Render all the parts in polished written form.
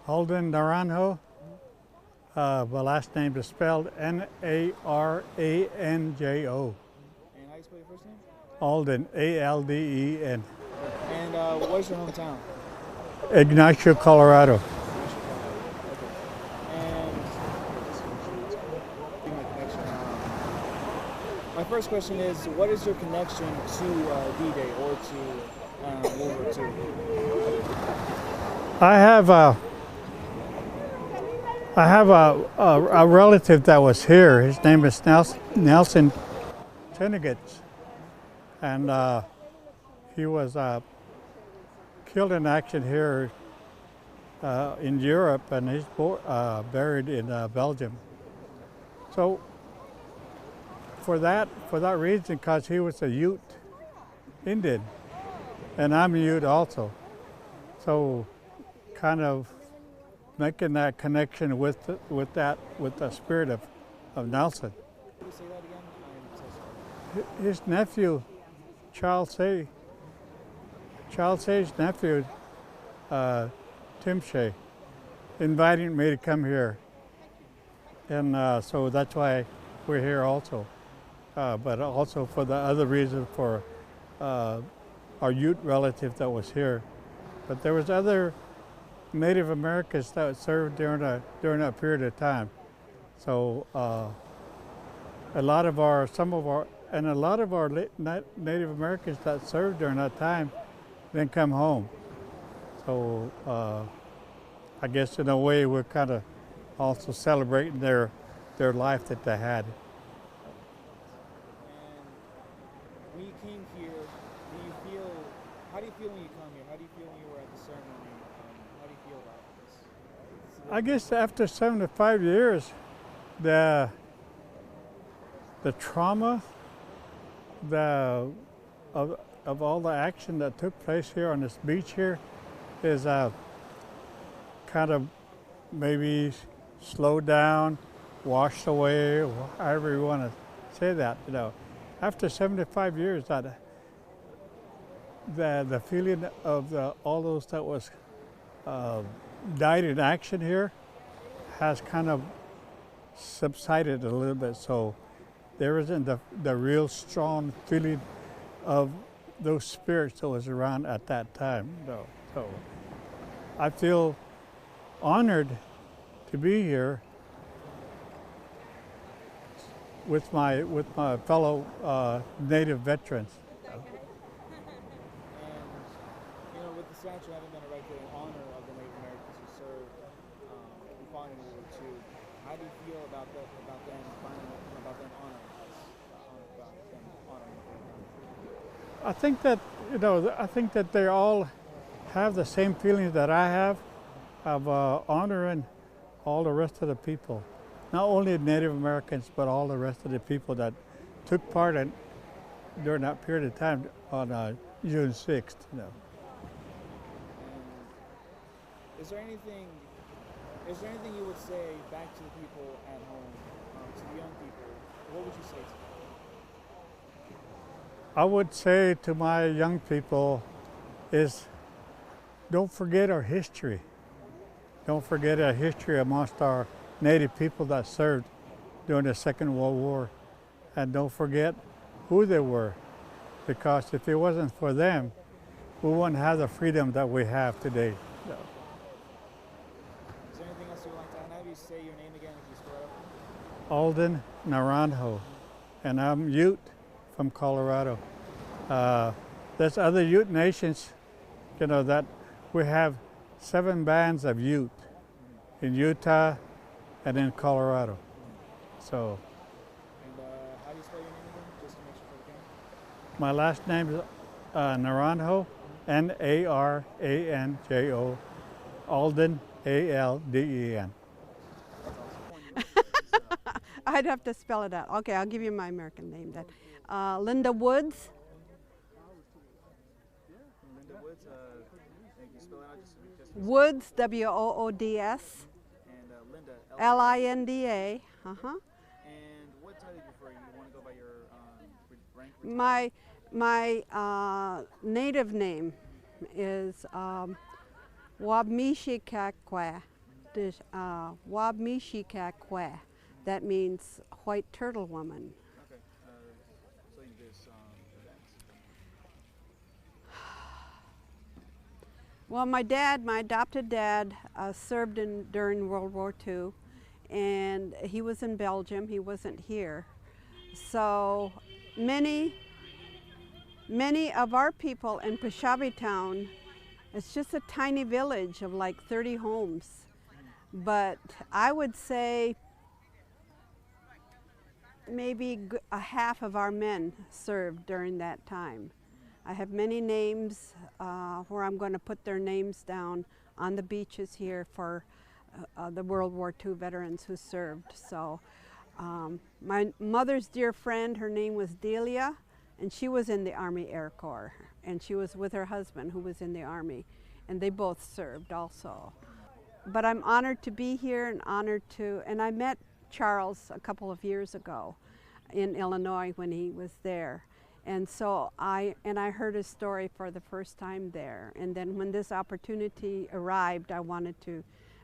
Alden Naranjo. The last name is spelled Naranjo. And how do you spell your first name? Alden, Alden. And what's your hometown? Ignacio, Colorado. And my first question is, what is your connection to D-Day or to World War II? I have a relative that was here. His name is Nelson Tinnigetts, and he was killed in action here in Europe, and he's buried in Belgium. So for that reason, because he was a Ute Indian, and I'm a Ute also, so kind of making that connection with the spirit of Nelson. Can you say that again? I'm so sorry. His nephew, Shay's nephew, Tim Shay, invited me to come here, and so that's why we're here also. But also for the other reason for our Ute relative that was here. But there was other Native Americans that served during that period of time. So a lot of our Native Americans that served during that time then come home. So I guess in a way we're kind of also celebrating their life that they had. And when you came here, how do you feel when you come here? How do you feel when you were at the ceremony? How do you feel about this? I guess after 75 years, the trauma of all the action that took place here on this beach here is kind of maybe slowed down, washed away, or however you want to say that. You know, after 75 years, the feeling of all those that was died in action here has kind of subsided a little bit. So there isn't the real strong feeling of those spirits that was around at that time. No. So I feel honored to be here with my fellow Native veterans. And with the statue having been erected in honor of the Native Americans who served and fought in World War II, how do you feel about them honoring I think that they all have the same feelings that I have of honoring all the rest of the people, not only Native Americans, but all the rest of the people that took part during that period of time on June 6th. You know. Is there anything you would say back to the people at home, to the young people? What would you say to them? I would say to my young people is don't forget our history. Don't forget our history amongst our Native people that served during the Second World War. And don't forget who they were, because if it wasn't for them, we wouldn't have the freedom that we have today. So. Is there anything else you would like to add? Have you say your name again if you swear up? Alden Naranjo, and I'm Ute from Colorado. There's other Ute nations, that we have 7 bands of Ute in Utah and in Colorado. So. And how do you spell your name again, just to make sure for the camera? My last name is Naranjo, Naranjo, Alden, Alden. I'd have to spell it out. Okay, I'll give you my American name then. Linda Woods. Linda Woods, can you spell it out? Just Woods, W-O-O-D-S. And Linda, L-I-N-D-A. Uh-huh. And what title do you prefer? You want to go by your rank? My native name is Wabmishi Kakwa, Wabmishikakwe. That means white turtle woman. Okay. Explain this event. Well, my adopted dad, served during World War II, and he was in Belgium. He wasn't here. So many of our people in Peshabi town, it's just a tiny village of like 30 homes. But I would say maybe a half of our men served during that time. I have many names where I'm going to put their names down on the beaches here for the World War II veterans who served. So my mother's dear friend, her name was Delia, and she was in the Army Air Corps, and she was with her husband who was in the Army, and they both served also. But I'm honored to be here and I met Charles a couple of years ago in Illinois when he was there. And so I heard his story for the first time there. And then when this opportunity arrived, I wanted to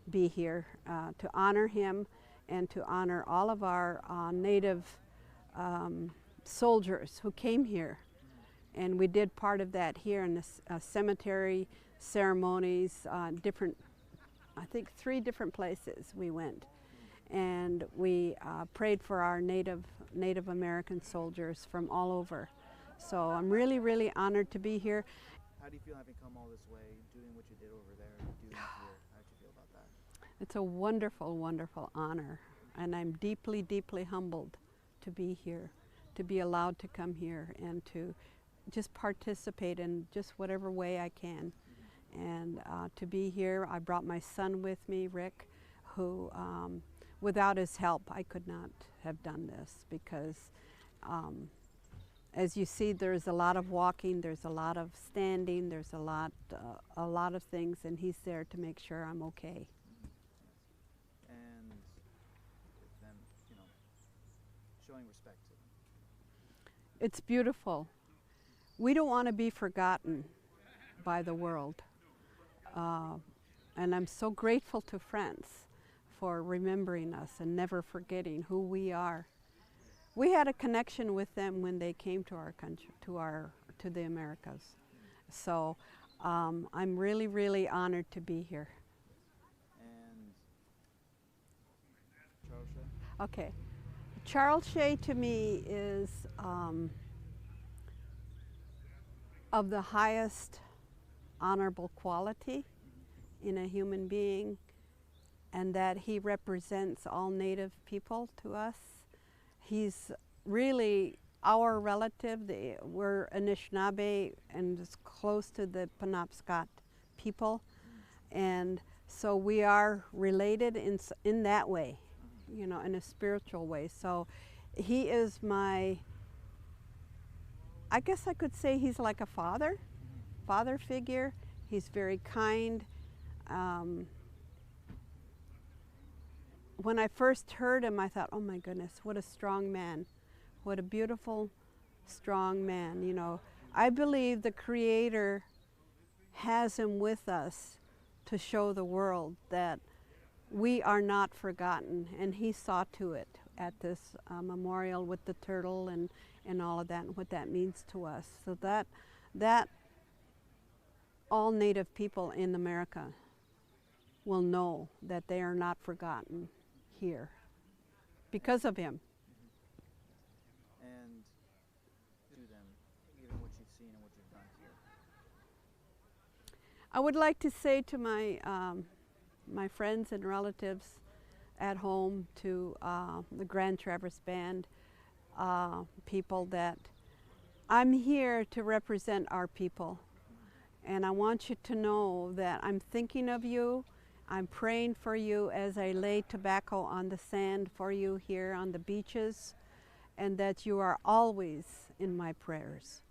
be here to honor him and to honor all of our Native soldiers who came here. And we did part of that here in the cemetery ceremonies, I think 3 different places we went. And we prayed for our Native American soldiers from all over. So I'm really, really honored to be here. How do you feel having come all this way, doing what you did over there, doing it here? How did you feel about that? It's a wonderful, wonderful honor. And I'm deeply, deeply humbled to be here, to be allowed to come here and to just participate in just whatever way I can. And to be here, I brought my son with me, Rick, who without his help, I could not have done this because as you see, there's a lot of walking, there's a lot of standing, there's a lot of things, and he's there to make sure I'm okay. And then, showing respect to them. It's beautiful. We don't want to be forgotten by the world. And I'm so grateful to France for remembering us and never forgetting who we are. We had a connection with them when they came to our country, to the Americas. So I'm really, really honored to be here. And Charles Shay? Okay. Charles Shay to me is of the highest honorable quality in a human being, and that he represents all Native people to us. He's really our relative. We're Anishinaabe and it's close to the Penobscot people, and so we are related in that way, in a spiritual way. So he is I guess I could say he's like a father figure. He's very kind. When I first heard him, I thought, oh my goodness, what a strong man. What a beautiful, strong man. I believe the Creator has him with us to show the world that we are not forgotten, and he saw to it at this memorial with the turtle and all of that, and what that means to us. So that all Native people in America will know that they are not forgotten here because of him. And to them, given what you've seen and what you've done here. I would like to say to my my friends and relatives at home, to the Grand Traverse Band people, that I'm here to represent our people. And I want you to know that I'm thinking of you. I'm praying for you as I lay tobacco on the sand for you here on the beaches, and that you are always in my prayers.